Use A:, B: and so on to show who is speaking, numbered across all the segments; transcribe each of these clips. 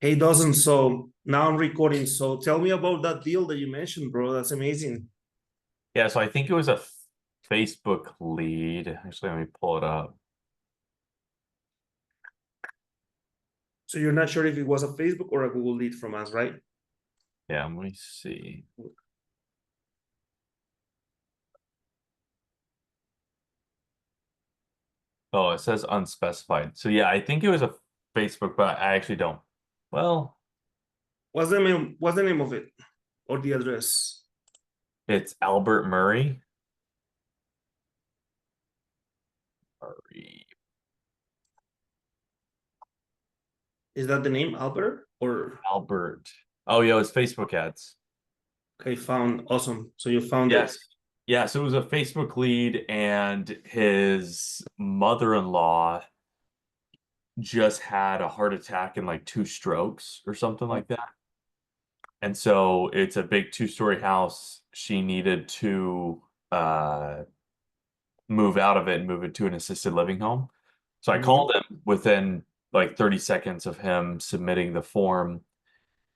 A: Hey, Dawson, so now I'm recording. So tell me about that deal that you mentioned, bro. That's amazing.
B: Yeah, so I think it was a Facebook lead. Actually, let me pull it up.
A: So you're not sure if it was a Facebook or a Google lead from us, right?
B: Yeah, let me see. Oh, it says unspecified. So yeah, I think it was a Facebook, but I actually don't. Well,
A: What's the name of it or the address?
B: it's Albert Murray. Murray.
A: Is that the name, Albert? Or
B: Albert. Oh yeah, it was Facebook ads.
A: okay, found awesome. So you found it.
B: Yes. Yeah, so it was a Facebook lead, and his mother-in-law just had a heart attack and like two strokes or something like that. And so it's a big two-story house. She needed to uh, move out of it and move it to an assisted living home. So I
A: Mm-hmm.
B: called him within like 30 seconds of him submitting the form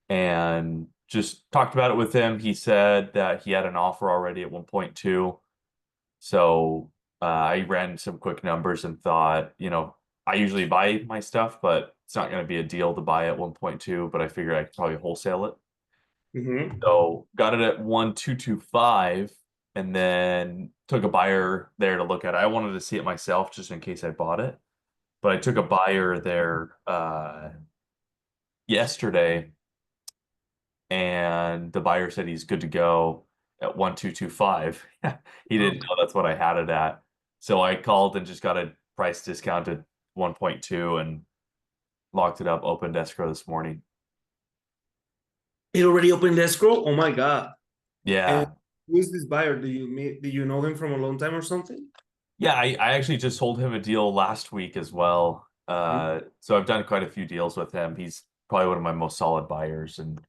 B: and just talked about it with him. He said that he had an offer already at 1.2. So I ran some quick numbers and thought, I usually buy my stuff, but it's not going to be a deal to buy at 1.2, but I figured I could probably wholesale it.
A: Mm-hmm.
B: So got it at 1,225 and then took a buyer there to look at it. I wanted to see it myself just in case I bought it. But I took a buyer there yesterday, and the buyer said he's good to go at 1,225. He didn't
A: Okay.
B: know that's what I had it at. So I called and just got a price discount at 1.2 and locked it up, opened escrow this morning.
A: It already opened escrow? Oh my God. And
B: Yeah.
A: who is this buyer? Do you know him from a long time or something?
B: Yeah, I actually just sold him a deal last week as well. So I've done quite a few deals with him. He's probably one of my most solid buyers, and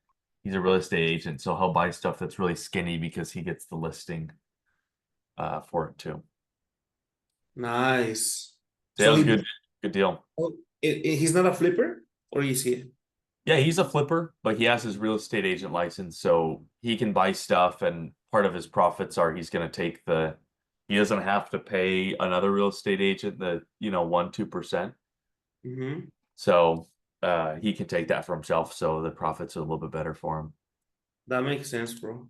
B: he's a real estate agent, so he'll buy stuff that's really skinny because he gets the listing for it too.
A: Nice.
B: So yeah, it
A: So
B: was good deal.
A: he's not a flipper, or is he?
B: Yeah, he's a flipper, but he has his real estate agent license, so he can buy stuff, and part of his profits are he's going to take he doesn't have to pay another real estate agent the, 1, 2%.
A: Mm-hmm.
B: So he can take that for himself. So the profits are a little bit better for him.
A: That makes sense, bro.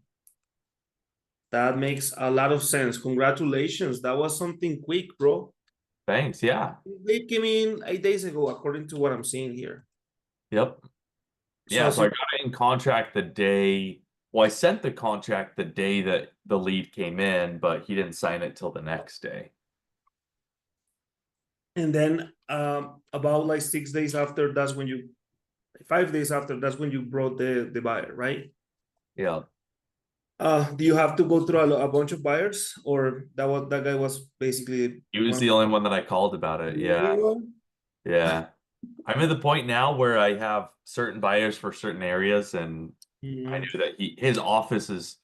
A: That makes a lot of sense. Congratulations. That was something quick, bro.
B: Thanks. Yeah.
A: They came in 8 days ago, according to what I'm seeing here.
B: Yep.
A: So
B: Yeah.
A: as
B: So I
A: you
B: got it in contract the day. Well, I sent the contract the day that the lead came in, but he didn't sign it till the next day.
A: and then about like 6 days after, that's when you 5 days after, that's when you brought the buyer, right?
B: Yeah.
A: Do you have to go through a bunch of buyers, or that guy was basically
B: He was
A: one
B: the only one that I called about it. Yeah.
A: one?
B: Yeah. I'm at the point now where I have certain buyers for certain areas, and I
A: Mm-hmm.
B: knew that his office is.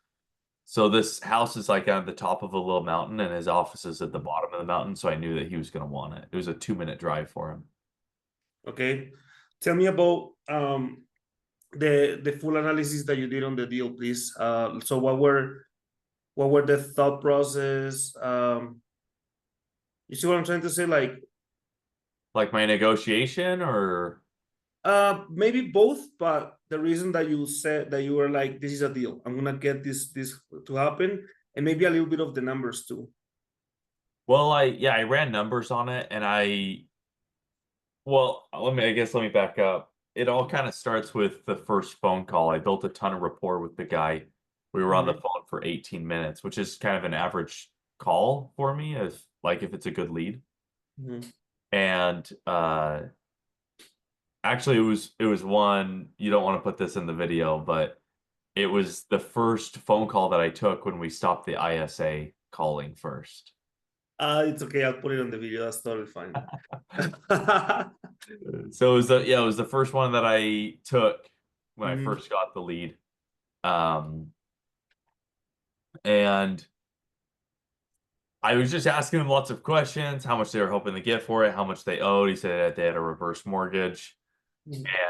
B: So this house is like on the top of a little mountain, and his office is at the bottom of the mountain. So I knew that he was going to want it. It was a 2-minute drive for him.
A: Okay. Tell me about the full analysis that you did on the deal, please. So what were the thought process? You see what I'm trying to say? Like,
B: Like my negotiation, or
A: maybe both, but the reason that you said that you were like, this is a deal. I'm gonna get this to happen, and maybe a little bit of the numbers too.
B: well, I ran numbers on it, and let me back up. It all kind of starts with the first phone call. I built a ton of rapport with the guy. We were on the
A: Mm-hmm.
B: phone for 18 minutes, which is kind of an average call for me, if it's a good lead.
A: Mm-hmm.
B: And actually, it was one, you don't want to put this in the video, but it was the first phone call that I took when we stopped the ISA calling first.
A: It's okay. I'll put it on the video. That's totally fine.
B: So it was the first one that I took when I
A: Mhm.
B: first got the lead. Um, and I was just asking him lots of questions, how much they were hoping to get for it, how much they owed. He said that they had a reverse mortgage.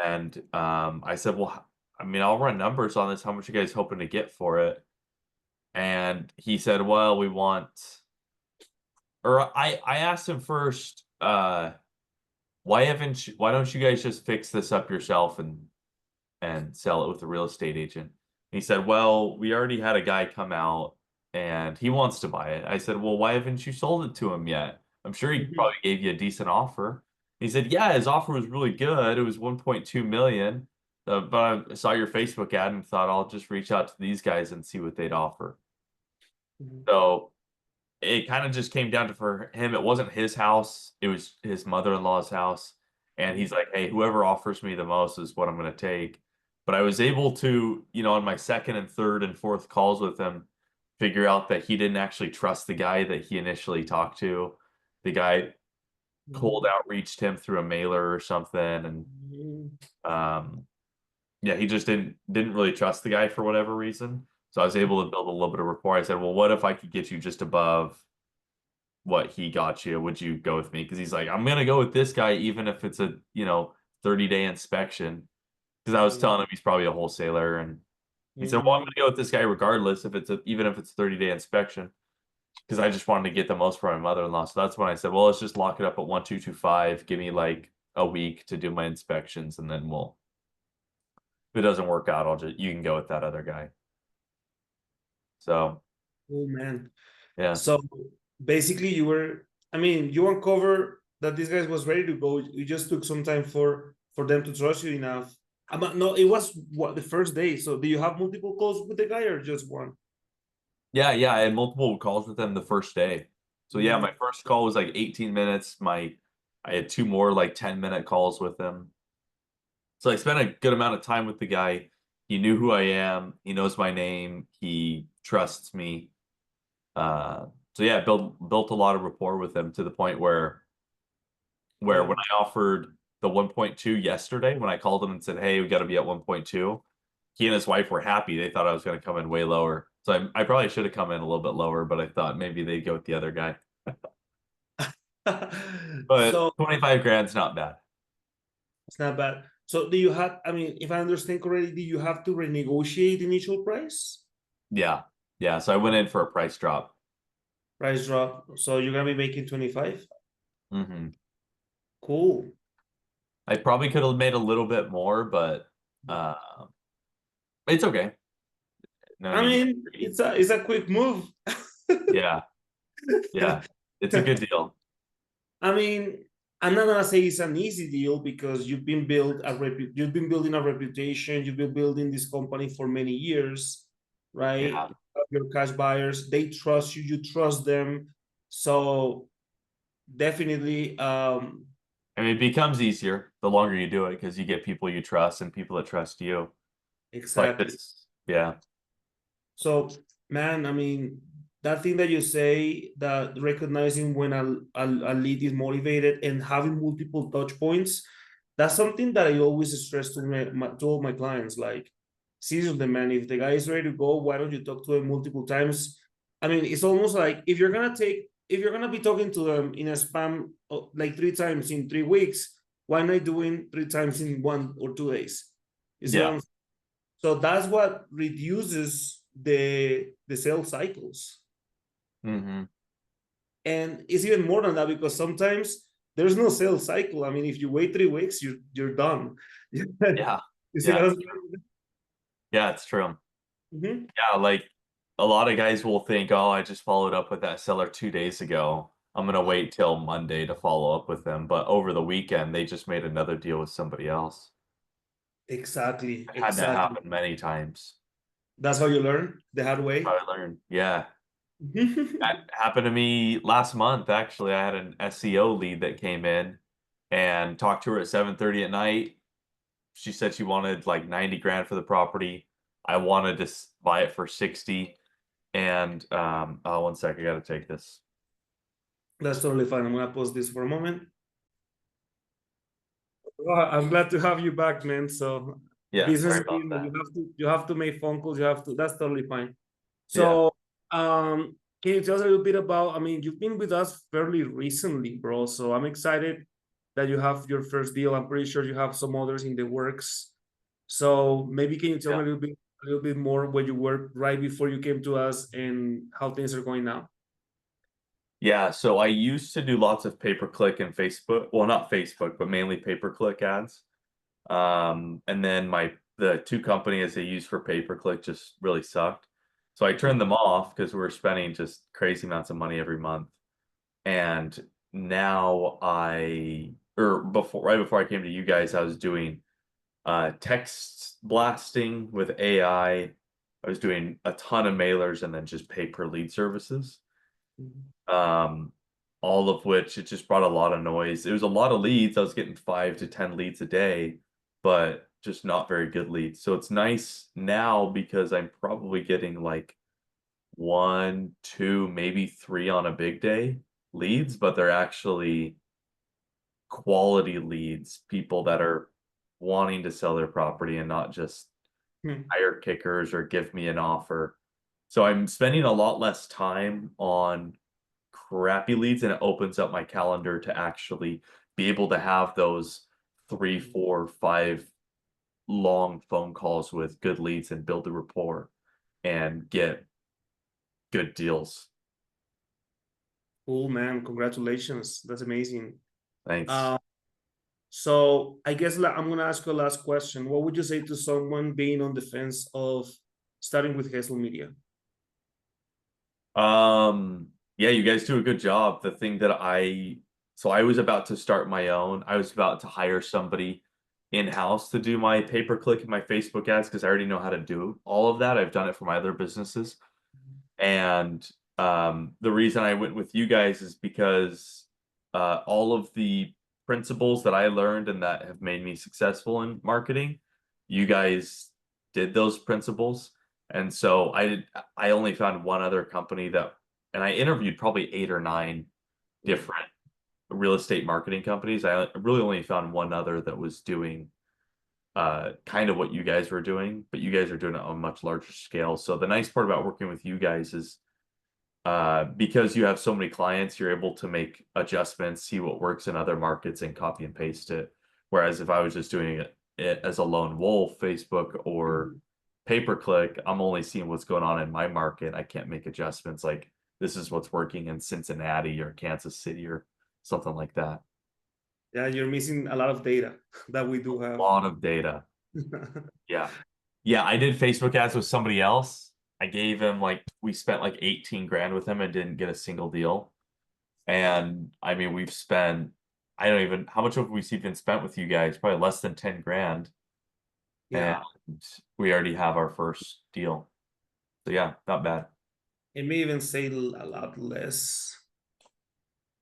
B: And I said, well, I mean, I'll run numbers on this. How much you guys hoping to get for it? And he said, well, we want, or I asked him first, why don't you guys just fix this up yourself and sell it with a real estate agent? He said, well, we already had a guy come out and he wants to buy it. I said, well, why haven't you sold it to him yet? I'm sure he
A: Mhm.
B: probably gave you a decent offer. He said, yeah, his offer was really good. It was 1.2 million. But I saw your Facebook ad and thought I'll just reach out to these guys and see what they'd offer.
A: Mhm.
B: So it kind of just came down to for him, it wasn't his house, it was his mother-in-law's house. And he's like, hey, whoever offers me the most is what I'm going to take. But I was able to, on my second and third and fourth calls with him, figure out that he didn't actually trust the guy that he initially talked to. The guy cold outreached him through a mailer or something. And um, yeah, he just didn't really trust the guy for whatever reason. So I was able to build a little bit of rapport. I said, well, what if I could get you just above what he got you? Would you go with me? Because he's like, I'm gonna go with this guy, even if it's a 30-day inspection. Because I was telling him he's probably a wholesaler, and he said, well, I'm gonna go with this guy regardless if even if it's a 30-day inspection. Because I just wanted to get the most for my mother-in-law. So that's when I said, well, let's just lock it up at 1,225. Give me like a week to do my inspections, and then if it doesn't work out, you can go with that other guy. So
A: Oh man.
B: yeah.
A: So basically you uncovered that this guy was ready to go. You just took some time for them to trust you enough. No, it was what the first day. So do you have multiple calls with the guy or just one?
B: Yeah, I had multiple calls with them the first day. So yeah,
A: Mm,
B: my first call was like 18 minutes. I had two more like 10-minute calls with him. So I spent a good amount of time with the guy. He knew who I am. He knows my name. He trusts me. So yeah, built a lot of rapport with him to the point where
A: yeah.
B: when I offered the 1.2 yesterday, when I called him and said, "Hey, we got to be at 1.2," he and his wife were happy. They thought I was going to come in way lower. So I probably should have come in a little bit lower, but I thought maybe they'd go with the other guy. But
A: So
B: 25 grand's not bad.
A: it's not bad. So do you have, if I understand correctly, do you have to renegotiate the initial price?
B: Yeah. Yeah. So I went in for a price drop.
A: Price drop. So you're gonna be making 25?
B: Hmm.
A: Cool.
B: I probably could have made a little bit more, but uh, it's okay. No need to get greedy.
A: It's a quick move.
B: Yeah. Yeah. It's a good deal.
A: I mean, I'm not gonna say it's an easy deal because you've been building a reputation, you've been building this company for many years, right?
B: Yeah.
A: Your cash buyers, they trust you, you trust them. So definitely,
B: I mean, it becomes easier the longer you do it because you get people you trust and people that trust you. Like
A: exactly.
B: this. Yeah.
A: So, man, that thing that you say, that recognizing when a lead is motivated and having multiple touch points, that's something that I always stress to all my clients. Like, seriously, man, if the guy is ready to go, why don't you talk to him multiple times? It's almost like if you're gonna be talking to them in a span of like 3 times in 3 weeks, why not doing 3 times in 1 or 2 days? You see what
B: Yeah.
A: I'm So that's what reduces the sales cycles.
B: Hmm.
A: And it's even more than that because sometimes there's no sales cycle. If you wait 3 weeks, you're done. you
B: Yeah.
A: see
B: Yeah.
A: what I'm
B: Yeah, it's true.
A: saying?
B: Yeah, like a lot of guys will think, oh, I just followed up with that seller 2 days ago. I'm gonna wait till Monday to follow up with them. But over the weekend, they just made another deal with somebody else.
A: Exactly,
B: I've had that
A: exactly.
B: happen many times.
A: That's how you learn the hard way.
B: How I learned. Yeah. That happened to me last month, actually. I had an SEO lead that came in and talked to her at 7:30 at night. She said she wanted like 90 grand for the property. I wanted to buy it for 60. And oh, one sec, I gotta take this.
A: That's totally fine. I'm gonna pause this for a moment. Well, I'm glad to have you back, man. So
B: Yeah,
A: business,
B: sorry about that.
A: you have to make phone calls. You have to. That's totally fine.
B: Yeah.
A: So, can you tell us a little bit about? You've been with us fairly recently, bro. So I'm excited that you have your first deal. I'm pretty sure you have some others in the works. So maybe can you tell me a little bit more where you were right before you came to us and how things are going now?
B: Yeah, so I used to do lots of pay-per-click and Facebook. Well, not Facebook, but mainly pay-per-click ads. And then the two companies I used for pay-per-click just really sucked. So I turned them off because we were spending just crazy amounts of money every month. And now right before I came to you guys, I was doing text blasting with AI. I was doing a ton of mailers and then just pay per lead services. Um, all of which it just brought a lot of noise. It was a lot of leads. I was getting 5 to 10 leads a day, but just not very good leads. So it's nice now because I'm probably getting like 1, 2, maybe 3 on a big day leads, but they're actually quality leads, people that are wanting to sell their property and not just hire kickers or give me an offer. So I'm spending a lot less time on crappy leads, and it opens up my calendar to actually be able to have those 3, 4, 5 long phone calls with good leads and build a rapport and get good deals.
A: Cool, man. Congratulations. That's amazing.
B: Thanks.
A: So I guess I'm going to ask you a last question. What would you say to someone being on the fence of starting with Hesel Media?
B: Yeah, you guys do a good job. The thing that so I was about to start my own. I was about to hire somebody in-house to do my pay-per-click and my Facebook ads because I already know how to do all of that. I've done it for my other businesses. And the reason I went with you guys is because all of the principles that I learned and that have made me successful in marketing, you guys did those principles. And so I only found one other company and I interviewed probably 8 or 9 different real estate marketing companies. I really only found one other that was doing kind of what you guys were doing, but you guys are doing it on a much larger scale. So the nice part about working with you guys is because you have so many clients, you're able to make adjustments, see what works in other markets, and copy and paste it. Whereas if I was just doing it as a lone wolf, Facebook or pay-per-click, I'm only seeing what's going on in my market. I can't make adjustments like this is what's working in Cincinnati or Kansas City or something like that.
A: Yeah, you're missing a lot of data that we do have.
B: A lot of data. Yeah. Yeah, I did Facebook ads with somebody else. I gave him we spent like 18 grand with him and didn't get a single deal. And I mean, we've spent, how much have we even spent with you guys? Probably less than 10 grand.
A: Yeah.
B: And we already have our first deal. So yeah, not bad.
A: It may even say a lot less.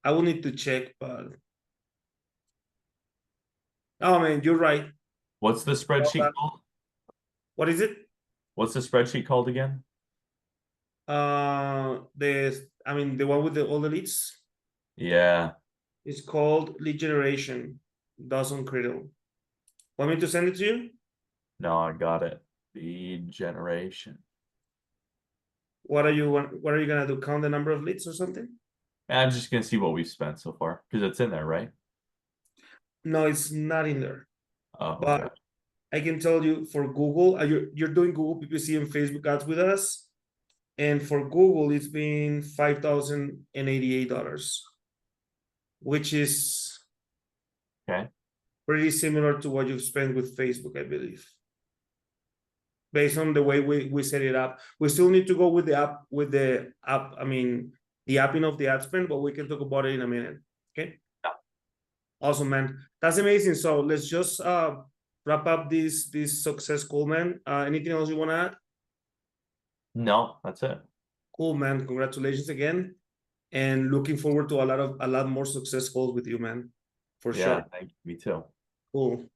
A: I will need to check, but oh man, you're right.
B: What's the spreadsheet called?
A: What is it?
B: What's the spreadsheet called again?
A: The one with all the leads.
B: Yeah.
A: It's called lead generation. Dawson Criddle. Want me to send it to you?
B: No, I got it. Lead generation.
A: What are you gonna do? Count the number of leads or something?
B: I'm just gonna see what we've spent so far because it's in there, right?
A: No, it's not in there.
B: Oh,
A: But
B: okay.
A: I can tell you for Google, you're doing Google PPC and Facebook ads with us, and for Google it's been $5,088, which is
B: Okay.
A: pretty similar to what you've spent with Facebook, I believe. Based on the way we set it up, we still need to go with the app the apping of the ad spend, but we can talk about it in a minute. Okay.
B: Yeah.
A: Awesome, man. That's amazing. So let's just wrap up this success call, man. Anything else you want to add?
B: No, that's it.
A: Cool, man. Congratulations again, and looking forward to a lot more success calls with you, man. For
B: Yeah,
A: sure.
B: thank you. Me too.
A: Cool.